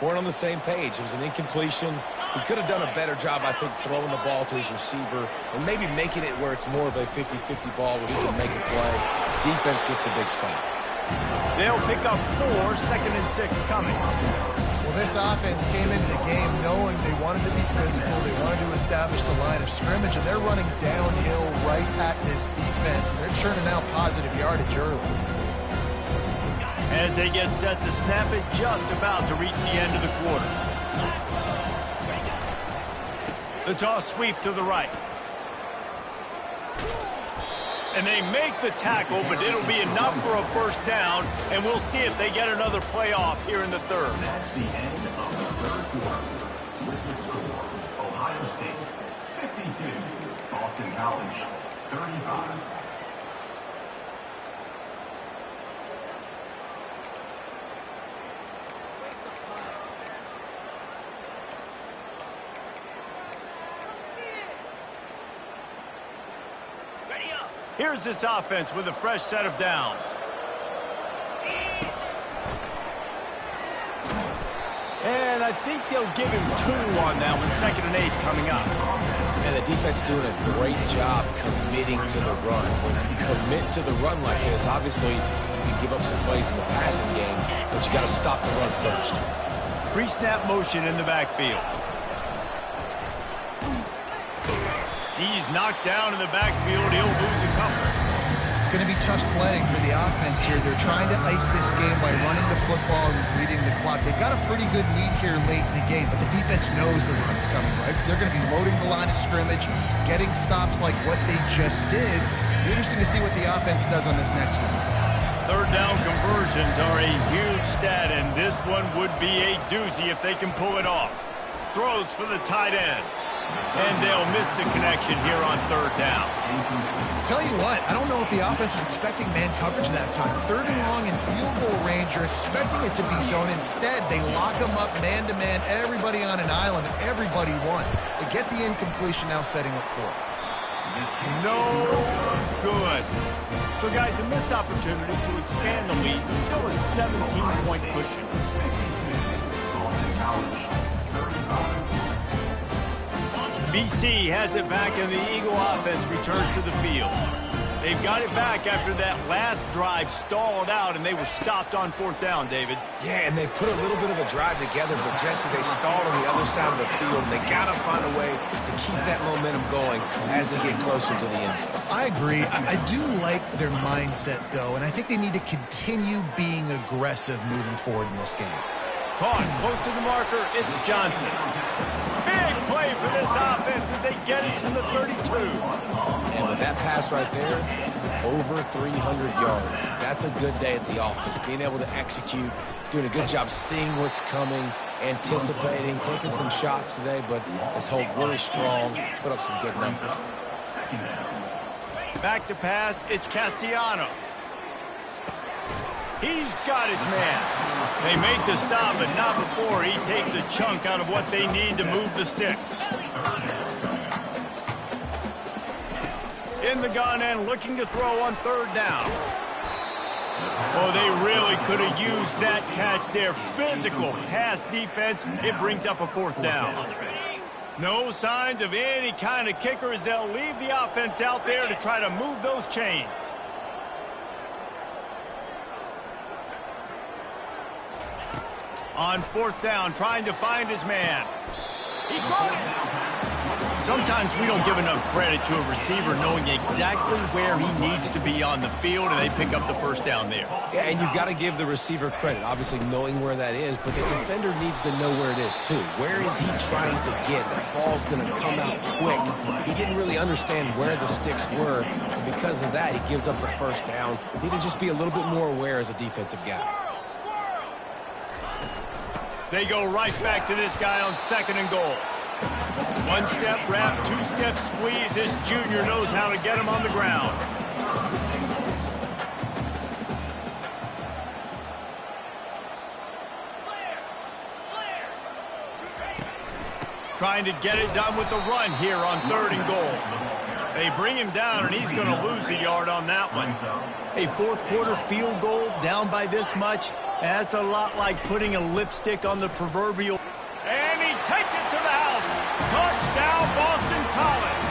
weren't on the same page. It was an incompletion. He could have done a better job, I think, throwing the ball to his receiver and maybe making it where it's more of a 50-50 ball where he can make a play. Defense gets the big stop. They'll pick up 4, second and 6 coming. Well, this offense came into the game knowing they wanted to be physical. They wanted to establish the line of scrimmage, and they're running downhill right at this defense. And they're churning out positive yardage early. As they get set to snap it, just about to reach the end of the quarter. The toss sweep to the right. And they make the tackle, but it'll be enough for a first down, and we'll see if they get another play off here in the third. That's the end of the third quarter. With the score, Ohio State 52, Boston College 35. Here's this offense with a fresh set of downs. And I think they'll give him 2 on that one, 2nd and 8 coming up. And the defense doing a great job committing to the run. When you commit to the run like this, obviously you can give up some plays in the passing game, but you got to stop the run first. Pre-snap motion in the backfield. He's knocked down in the backfield. He'll lose a couple. It's going to be tough sledding for the offense here. They're trying to ice this game by running the football and bleeding the clock. They've got a pretty good lead here late in the game, but the defense knows the run's coming, right? So they're going to be loading the line of scrimmage, getting stops like what they just did. It'll be interesting to see what the offense does on this next one. Third down conversions are a huge stat, and this one would be a doozy if they can pull it off. Throws for the tight end. And they'll miss the connection here on third down. Tell you what, I don't know if the offense was expecting man coverage that time. 3rd and long in field goal range, you're expecting it to be zone. Instead, they lock them up man-to-man, everybody on an island, everybody won. They get the incompletion, now setting up fourth. No good. So, guys, a missed opportunity to expand the lead. Still a 17-point cushion. Boston College 35. BC has it back, and the Eagle offense returns to the field. They've got it back after that last drive stalled out, and they were stopped on 4th down, David. Yeah, and they put a little bit of a drive together, but Jesse, they stalled on the other side of the field, and they got to find a way to keep that momentum going as they get closer to the end zone. I agree. I do like their mindset, though, and I think they need to continue being aggressive moving forward in this game. Caught close to the marker, it's Johnson. Big play for this offense as they get it to the 32. And with that pass right there, over 300 yards. That's a good day at the office. Being able to execute, doing a good job seeing what's coming, anticipating, taking some shots today, but has held really strong, put up some good numbers. Back to pass, it's Castellanos. He's got his man. They make the stop, but not before he takes a chunk out of what they need to move the sticks. In the gun and looking to throw on 3rd down. Oh, they really could have used that catch there. Physical pass defense. It brings up a 4th down. No signs of any kind of kicker as they'll leave the offense out there to try to move those chains. On 4th down, trying to find his man. He caught it. Sometimes we don't give enough credit to a receiver knowing exactly where he needs to be on the field, and they pick up the 1st down there. Yeah, and you've got to give the receiver credit, obviously knowing where that is, but the defender needs to know where it is too. Where is he trying to get? That ball's going to come out quick. He didn't really understand where the sticks were, and because of that, he gives up the 1st down. Need to just be a little bit more aware as a defensive guy. They go right back to this guy on 2nd and goal. 1-step wrap, 2-step squeeze. This junior knows how to get him on the ground. Trying to get it done with the run here on 3rd and goal. They bring him down, and he's going to lose a yard on that one. A 4th quarter field goal down by this much. That's a lot like putting a lipstick on the proverbial. And he takes it to the house. Touchdown, Boston College.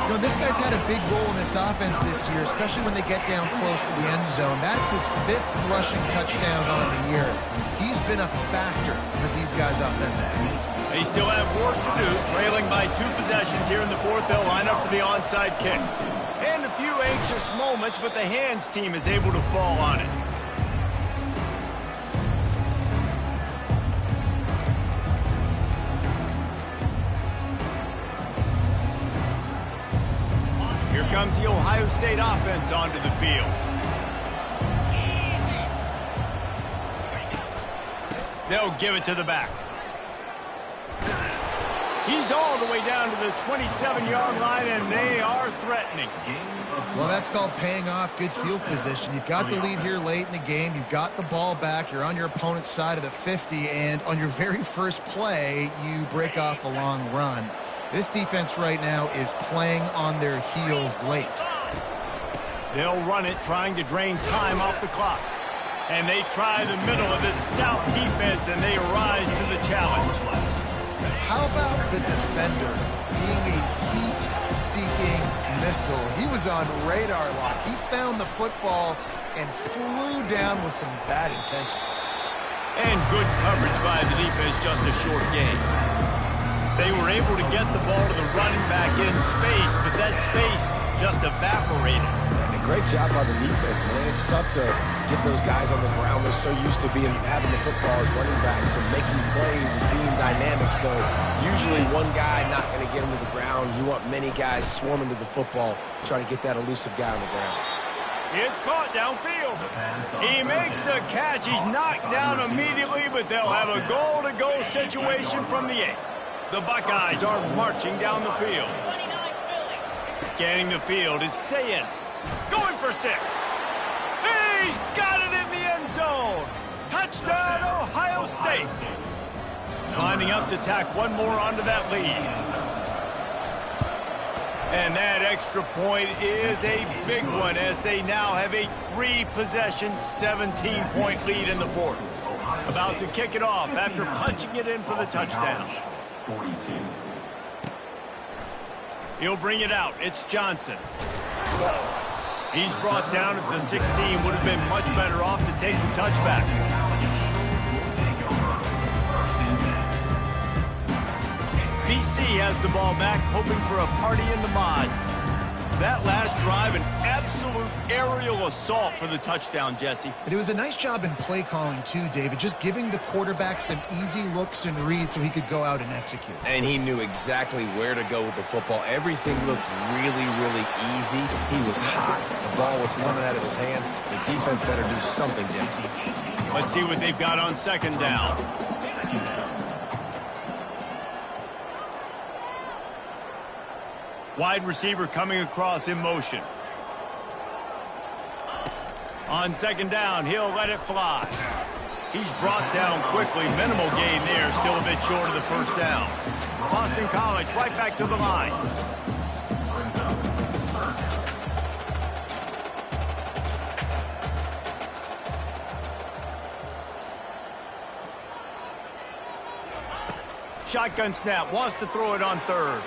You know, this guy's had a big role in this offense this year, especially when they get down close to the end zone. That's his 5th rushing touchdown on the year. He's been a factor for these guys offensively. They still have work to do, trailing by 2 possessions here in the 4th. They'll line up for the onside kick. And a few anxious moments, but the hands team is able to fall on it. Here comes the Ohio State offense onto the field. They'll give it to the back. He's all the way down to the 27-yard line, and they are threatening. Well, that's called paying off good field position. You've got the lead here late in the game. You've got the ball back. You're on your opponent's side of the 50, and on your very first play, you break off a long run. This defense right now is playing on their heels late. They'll run it, trying to drain time off the clock. And they try the middle of this stout defense, and they rise to the challenge. How about the defender being a heat-seeking missile? He was on radar lock. He found the football and flew down with some bad intentions. And good coverage by the defense, just a short game. They were able to get the ball to the running back in space, but that space just evaporated. And a great job by the defense, man. It's tough to get those guys on the ground. They're so used to having the football as running backs and making plays and being dynamic. So usually one guy not going to get him to the ground. You want many guys swarming to the football, trying to get that elusive guy on the ground. It's caught downfield. He makes the catch. He's knocked down immediately, but they'll have a goal-to-go situation from the 8. The Buckeyes are marching down the field. Scanning the field, it's Sayin. Going for 6. He's got it in the end zone. Touchdown, Ohio State. Lining up to tack one more onto that lead. And that extra point is a big one as they now have a 3-possession, 17-point lead in the 4th. About to kick it off after punching it in for the touchdown. 42. He'll bring it out. It's Johnson. He's brought down at the 16. Would have been much better off to take the touchback. BC has the ball back, hoping for a party in the mods. That last drive, an absolute aerial assault for the touchdown, Jesse. But it was a nice job in play calling, too, David, just giving the quarterback some easy looks and reads so he could go out and execute. And he knew exactly where to go with the football. Everything looked really, really easy. He was hot. The ball was coming out of his hands. The defense better do something different. Let's see what they've got on second down. Wide receiver coming across in motion. On second down, he'll let it fly. He's brought down quickly. Minimal gain there, still a bit short of the first down. Boston College right back to the line. Shotgun snap, wants to throw it on third.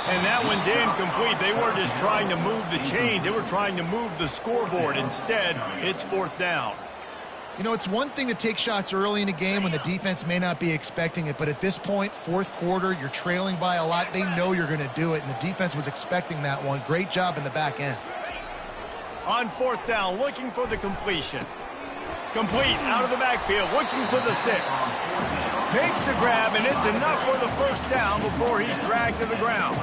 And that one's incomplete. They weren't just trying to move the chains. They were trying to move the scoreboard. Instead, it's fourth down. You know, it's one thing to take shots early in a game when the defense may not be expecting it, but at this point, fourth quarter, you're trailing by a lot. They know you're going to do it, and the defense was expecting that one. Great job in the back end. On fourth down, looking for the completion. Complete, out of the backfield, looking for the sticks. Makes the grab, and it's enough for the first down before he's dragged to the ground.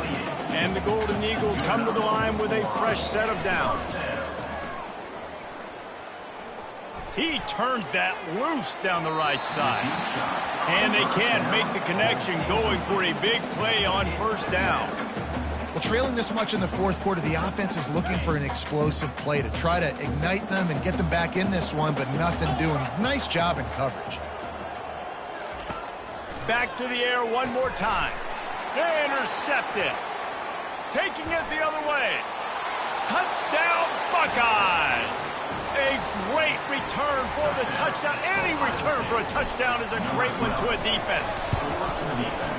And the Golden Eagles come to the line with a fresh set of downs. He turns that loose down the right side. And they can't make the connection, going for a big play on first down. Well, trailing this much in the fourth quarter, the offense is looking for an explosive play to try to ignite them and get them back in this one, but nothing doing. Nice job in coverage. Back to the air one more time. Intercepted. Taking it the other way. Touchdown, Buckeyes! A great return for the touchdown. Any return for a touchdown is a great one to a defense.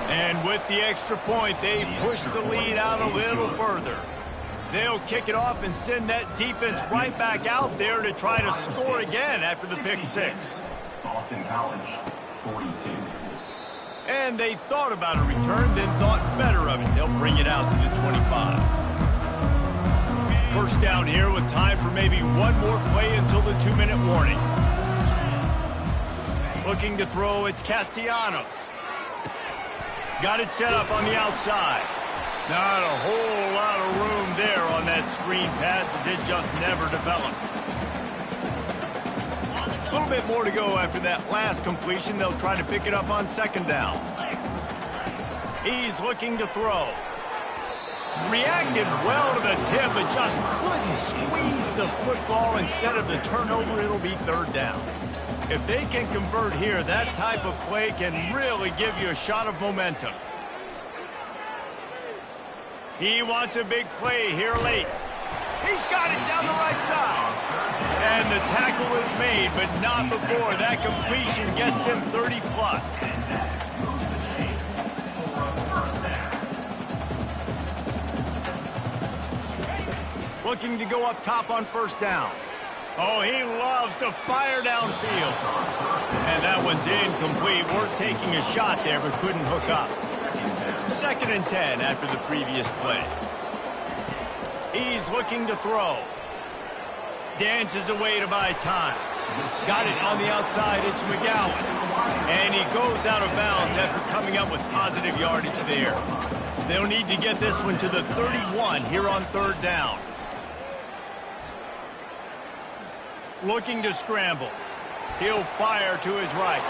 And with the extra point, they push the lead out a little further. They'll kick it off and send that defense right back out there to try to score again after the pick six. Boston College, 42. And they thought about a return, then thought better of it. They'll bring it out to the 25. First down here with time for maybe one more play until the 2-minute warning. Looking to throw, it's Castellanos. Got it set up on the outside. Not a whole lot of room there on that screen pass, as it just never developed. A little bit more to go after that last completion. They'll try to pick it up on second down. He's looking to throw. Reacted well to the tip, but just couldn't squeeze the football. Instead of the turnover, it'll be third down. If they can convert here, that type of play can really give you a shot of momentum. He wants a big play here late. He's got it down the right side. And the tackle is made, but not before that completion gets them 30-plus. Looking to go up top on first down. Oh, he loves to fire downfield. And that one's incomplete. Worth taking a shot there, but couldn't hook up. 2nd and 10 after the previous play. He's looking to throw. Dances away to buy time. Got it on the outside. It's McGowan. And he goes out of bounds after coming up with positive yardage there. They'll need to get this one to the 31 here on third down. Looking to scramble. He'll fire to his right.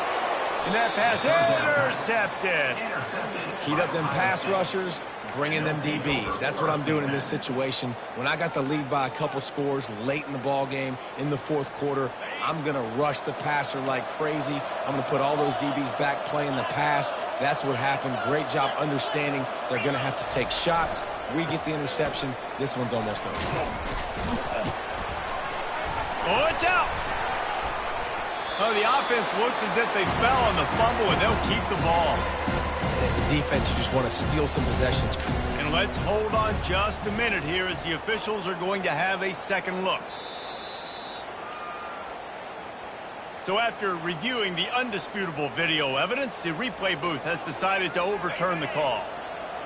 And that pass intercepted. Heat up them pass rushers, bring in them DBs. That's what I'm doing in this situation. When I got the lead by a couple scores late in the ball game, in the fourth quarter, I'm going to rush the passer like crazy. I'm going to put all those DBs back playing the pass. That's what happened. Great job understanding they're going to have to take shots. We get the interception. This one's almost over. Oh, it's out. Oh, the offense looks as if they fell on the fumble, and they'll keep the ball. As a defense, you just want to steal some possessions. And let's hold on just a minute here as the officials are going to have a second look. So after reviewing the undisputable video evidence, the replay booth has decided to overturn the call.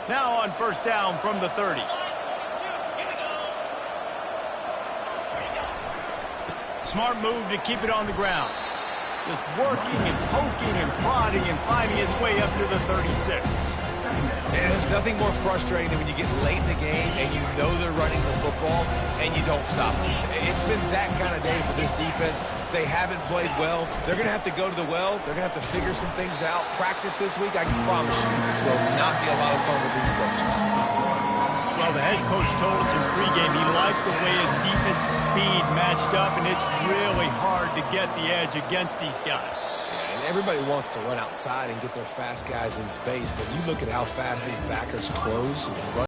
Now on first down from the 30. Smart move to keep it on the ground. Just working and poking and prodding and finding his way up to the 36. And there's nothing more frustrating than when you get late in the game and you know they're running the football and you don't stop them. It's been that kind of day for this defense. They haven't played well. They're going to have to go to the well. They're going to have to figure some things out. Practice this week, I can promise you, will not be a lot of fun with these coaches. Well, the head coach told us in pregame he liked the way his defensive speed matched up, and it's really hard to get the edge against these guys. Yeah, and everybody wants to run outside and get their fast guys in space, but you look at how fast these backers close and run.